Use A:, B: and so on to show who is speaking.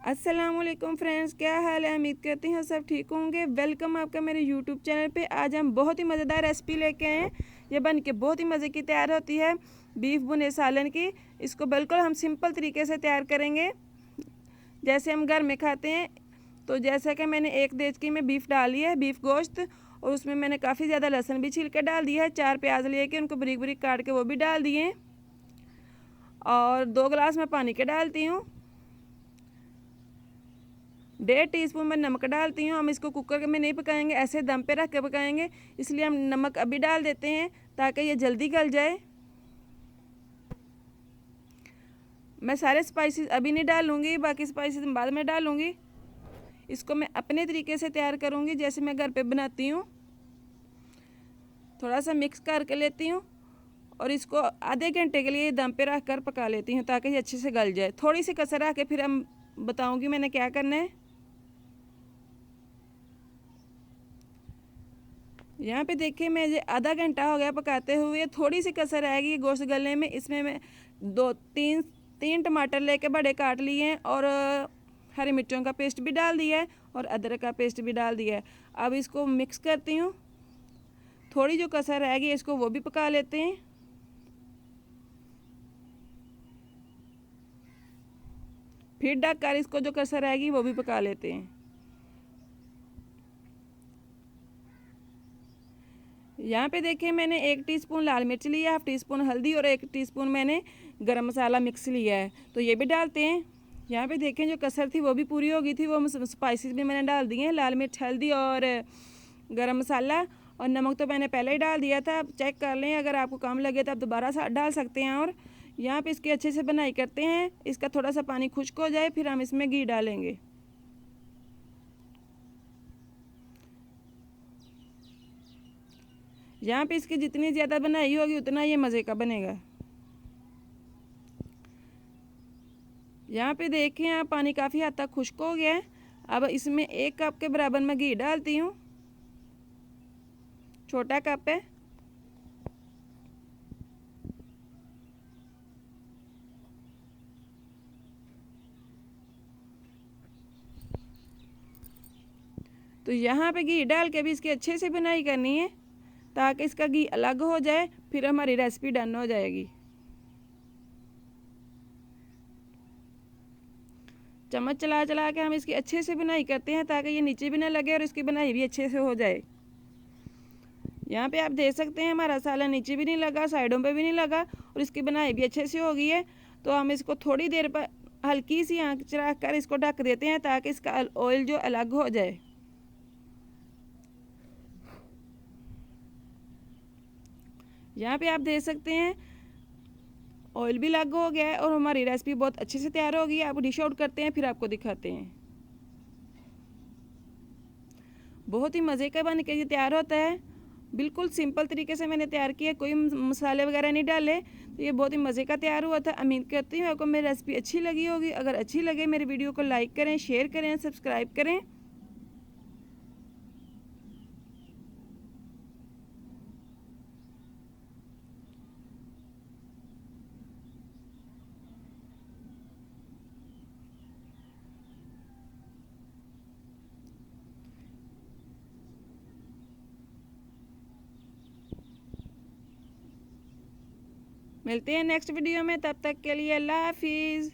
A: अस्सलामुअलैकुम फ्रेंड्स, क्या हाल है। उम्मीद करती हूँ सब ठीक होंगे। वेलकम आपका मेरे यूट्यूब चैनल पे। आज हम बहुत ही मज़ेदार रेसिपी लेके आए हैं। ये बन के बहुत ही मज़े की तैयार होती है, बीफ भुने सालन की। इसको बिल्कुल हम सिंपल तरीके से तैयार करेंगे जैसे हम घर में खाते हैं। तो जैसा कि मैंने एक देचकी में बीफ डाली है, बीफ गोश्त, और उसमें मैंने काफ़ी ज़्यादा लहसुन भी छील के डाल दिया है। 4 प्याज लेके उनको बारीक बारीक काट के वो भी डाल दिए, और 2 गिलास मैं पानी के डालती हूँ। 1.5 टीस्पून मैं नमक डालती हूँ। हम इसको कुकर में नहीं पकाएंगे, ऐसे दम पे रख के पकाएंगे, इसलिए हम नमक अभी डाल देते हैं ताकि ये जल्दी गल जाए। मैं सारे स्पाइसेस अभी नहीं डालूँगी, बाकी स्पाइसेस बाद में डालूँगी। इसको मैं अपने तरीके से तैयार करूँगी जैसे मैं घर पे बनाती हूँ। थोड़ा सा मिक्स करके लेती हूँ और इसको आधे घंटे के लिए दम पे रख कर पका लेती हूँ ताकि ये अच्छे से गल जाए। थोड़ी सी कसर रख के फिर हम बताऊँगी मैंने क्या करना है। यहाँ पे देखिए, मैं आधा घंटा हो गया पकाते हुए। थोड़ी सी कसर रहेगी गोश्त गलने में। इसमें मैं तीन टमाटर लेके बड़े काट लिए हैं, और हरी मिर्चों का पेस्ट भी डाल दिया है, और अदरक का पेस्ट भी डाल दिया है। अब इसको मिक्स करती हूँ। थोड़ी जो कसर रहेगी इसको वो भी पका लेते हैं। फिर ढक कर इसको जो कसर रहेगी वो भी पका लेते हैं। यहाँ पे देखिए, मैंने 1 टीस्पून लाल मिर्च लिया, 1/2 टीस्पून हल्दी और 1 टीस्पून मैंने गरम मसाला मिक्स लिया है, तो ये भी डालते हैं। यहाँ पे देखें, जो कसर थी वो भी पूरी हो गई थी। वो स्पाइसेस भी मैंने डाल दिए हैं, लाल मिर्च, हल्दी और गरम मसाला, और नमक तो मैंने पहले ही डाल दिया था। आप चेक कर लें, अगर आपको कम लगे तो आप दोबारा डाल सकते हैं। और यहाँ पे इसकी अच्छे से बनाई करते हैं। इसका थोड़ा सा पानी खुश्क हो जाए फिर हम इसमें घी डालेंगे। यहाँ पे इसकी जितनी ज़्यादा बनाई होगी उतना ये मज़े का बनेगा। यहाँ पे देखें आप, पानी काफ़ी हद तक खुश्क हो गया है। अब इसमें 1 कप के बराबर मैं घी डालती हूँ, छोटा कप है। तो यहाँ पे घी डाल के भी इसकी अच्छे से बुनाई करनी है ताकि इसका घी अलग हो जाए, फिर हमारी रेसिपी डन हो जाएगी। चम्मच चला चला के हम इसकी अच्छे से बुनाई करते हैं ताकि ये नीचे भी ना लगे और इसकी बुनाई भी अच्छे से हो जाए। यहाँ पे आप देख सकते हैं हमारा सालन नीचे भी नहीं लगा, साइडों पे भी नहीं लगा, और इसकी बुनाई भी अच्छे से हो गई है। तो हम इसको थोड़ी देर पर हल्की सी आंच रख कर इसको ढक देते हैं ताकि इसका ऑयल जो अलग हो जाए। यहाँ पे आप देख सकते हैं ऑयल भी अलग हो गया है और हमारी रेसिपी बहुत अच्छे से तैयार हो गई है। आप डिश आउट करते हैं फिर आपको दिखाते हैं। बहुत ही मज़े का बन के ये तैयार होता है। बिल्कुल सिंपल तरीके से मैंने तैयार किया, कोई मसाले वगैरह नहीं डाले, तो ये बहुत ही मज़े का तैयार हुआ था। उम्मीद करती हूँ आपको मेरी रेसिपी अच्छी लगी होगी। अगर अच्छी लगे मेरी वीडियो को लाइक करें, शेयर करें, सब्सक्राइब करें। मिलते हैं नेक्स्ट वीडियो में, तब तक के लिए अल्लाह हाफिज़।